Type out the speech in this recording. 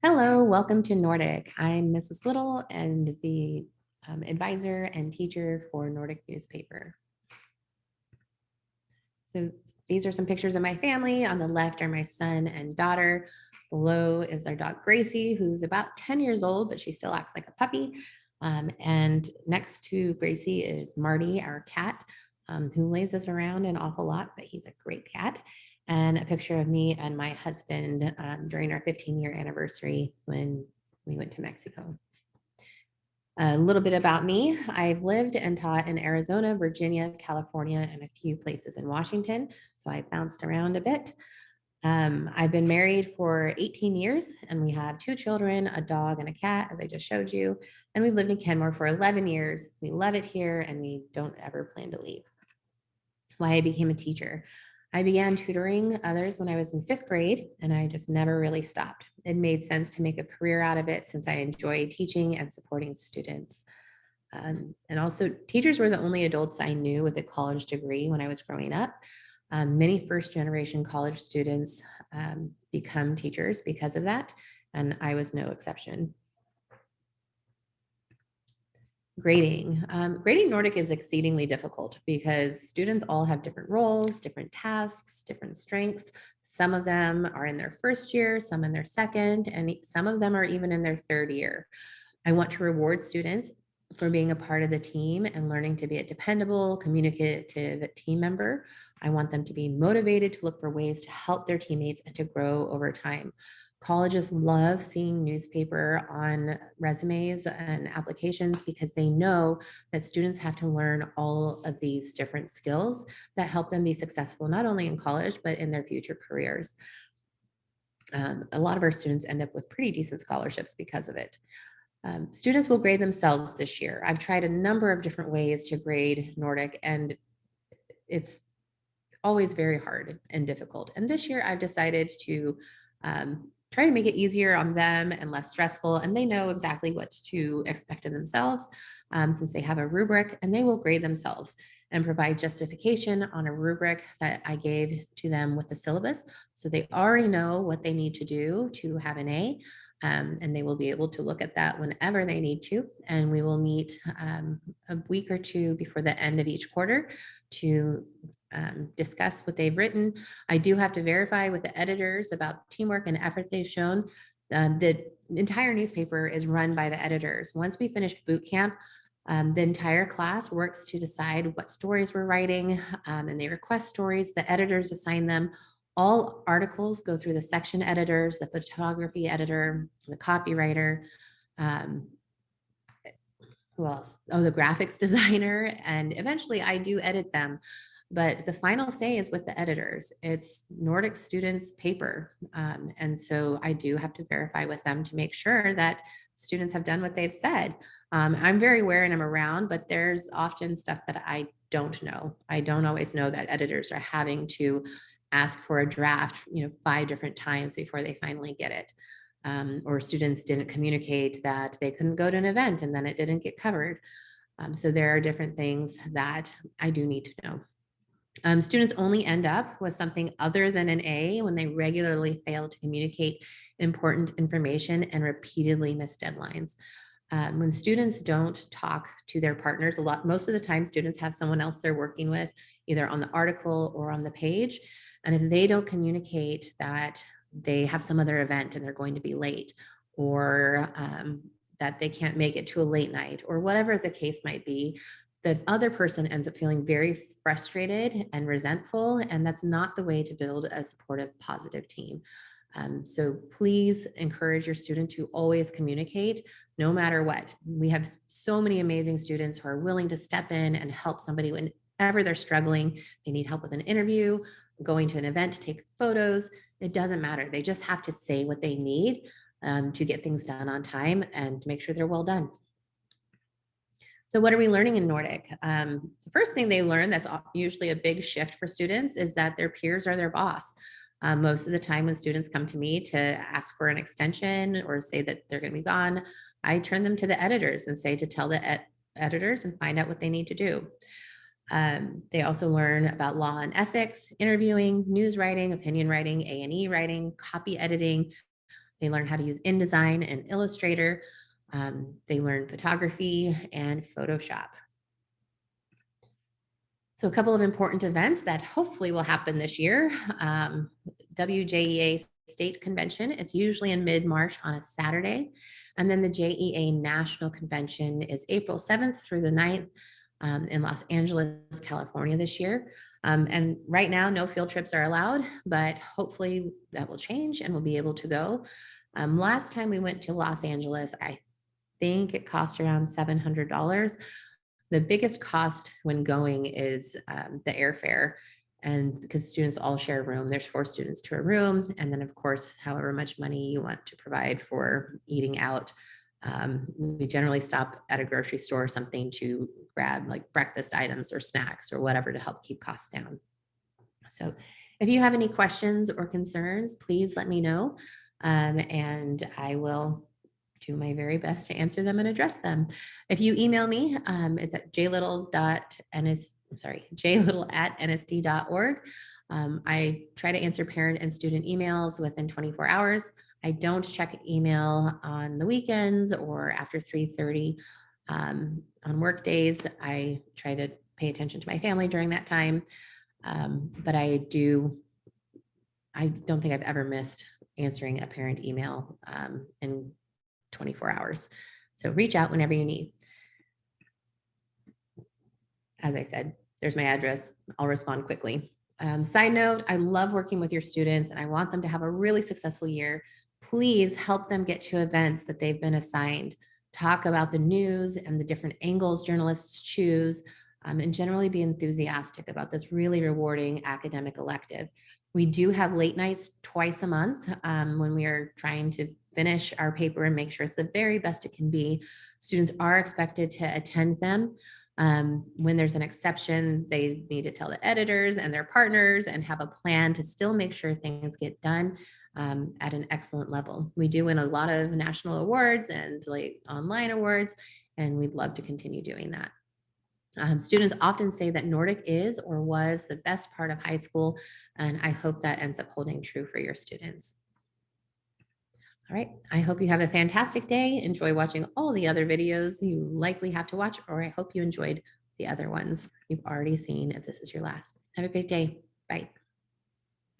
Hello, welcome to Nordic. I'm Mrs. Little and the advisor and teacher for Nordic newspaper. So these are some pictures of my family. On the left are my son and daughter. Below is our dog Gracie, who's about 10 years old, but she still acts like a puppy. And next to Gracie is Marty, our cat, who lays us around an awful lot, but he's a great cat. And a picture of me and my husband during our 15-year anniversary when we went to Mexico. A little bit about me. I've lived and taught in Arizona, Virginia, California, and a few places in Washington. So I bounced around a bit. I've been married for 18 years and we have 2 children, a dog and a cat, as I just showed you. And we've lived in Kenmore for 11 years. We love it here and we don't ever plan to leave. Why I became a teacher. I began tutoring others when I was in 5th grade and I just never really stopped. It made sense to make a career out of it since I enjoy teaching and supporting students. And also teachers were the only adults I knew with a college degree when I was growing up. Many first generation college students become teachers because of that, and I was no exception. Grading. Grading Nordic is exceedingly difficult because students all have different roles, different tasks, different strengths. Some of them are in their first year, some in their second, and some of them are even in their 3rd year. I want to reward students for being a part of the team and learning to be a dependable, communicative team member. I want them to be motivated to look for ways to help their teammates and to grow over time. Colleges love seeing newspaper on resumes and applications because they know that students have to learn all of these different skills that help them be successful, not only in college, but in their future careers. A lot of our students end up with pretty decent scholarships because of it. Students will grade themselves this year. I've tried a number of different ways to grade Nordic, and it's always very hard and difficult. And this year I've decided to try to make it easier on them and less stressful. And they know exactly what to expect of themselves since they have a rubric, and they will grade themselves and provide justification on a rubric that I gave to them with the syllabus. So they already know what they need to do to have an A. And they will be able to look at that whenever they need to. And we will meet a week or 2 before the end of each quarter to discuss what they've written. I do have to verify with the editors about the teamwork and effort they've shown. The entire newspaper is run by the editors. Once we finish boot camp, the entire class works to decide what stories we're writing, and they request stories. The editors assign them. All articles go through the section editors, the photography editor, the copywriter, who else? Oh, the graphics designer, and eventually I do edit them. But the final say is with the editors. It's Nordic students' paper. And so I do have to verify with them to make sure that students have done what they've said. I'm very aware and I'm around, but there's often stuff that I don't know. I don't always know that editors are having to ask for a draft, 5 different times before they finally get it. Or students didn't communicate that they couldn't go to an event and then it didn't get covered. So there are different things that I do need to know. Students only end up with something other than an A when they regularly fail to communicate important information and repeatedly miss deadlines. When students don't talk to their partners most of the time students have someone else they're working with either on the article or on the page. And if they don't communicate that they have some other event and they're going to be late, or that they can't make it to a late night, or whatever the case might be, the other person ends up feeling very frustrated and resentful, and that's not the way to build a supportive, positive team. So please encourage your student to always communicate no matter what. We have so many amazing students who are willing to step in and help somebody whenever they're struggling. They need help with an interview, going to an event to take photos. It doesn't matter. They just have to say what they need to get things done on time and make sure they're well done. So what are we learning in Nordic? The first thing they learn that's usually a big shift for students is that their peers are their boss. Most of the time when students come to me to ask for an extension or say that they're going to be gone, I turn them to the editors and say to tell the editors and find out what they need to do. They also learn about law and ethics, interviewing, news writing, opinion writing, A&E writing, copy editing, They learn how to use InDesign and Illustrator. They learn photography and Photoshop. So a couple of important events that hopefully will happen this year. WJEA State Convention, it's usually in mid-March on a Saturday. And then the JEA National Convention is April 7th through the 9th in Los Angeles, California this year. And right now, no field trips are allowed, but hopefully that will change and we'll be able to go. Last time we went to Los Angeles, I think it cost around $700. The biggest cost when going is the airfare. And because students all share a room, there's 4 students to a room. And then of course, however much money you want to provide for eating out. We generally stop at a grocery store or something to grab like breakfast items or snacks or whatever to help keep costs down. So if you have any questions or concerns, please let me know. And I will do my very best to answer them and address them. If you email me, it's at j@nsd.org. I try to answer parent and student emails within 24 hours. I don't check email on the weekends or after 3:30 on work days. I try to pay attention to my family during that time. But I don't think I've ever missed answering a parent email in 24 hours. So reach out whenever you need. As I said, there's my address. I'll respond quickly. Side note, I love working with your students and I want them to have a really successful year. Please help them get to events that they've been assigned. Talk about the news and the different angles journalists choose, and generally be enthusiastic about this really rewarding academic elective. We do have late nights twice a month when we are trying to finish our paper and make sure it's the very best it can be. Students are expected to attend them. When there's an exception, they need to tell the editors and their partners and have a plan to still make sure things get done at an excellent level. We do win a lot of national awards and like online awards, and we'd love to continue doing that. Students often say that Nordic is or was the best part of high school, and I hope that ends up holding true for your students. All right, I hope you have a fantastic day. Enjoy watching all the other videos you likely have to watch, or I hope you enjoyed the other ones you've already seen if this is your last. Have a great day. Bye.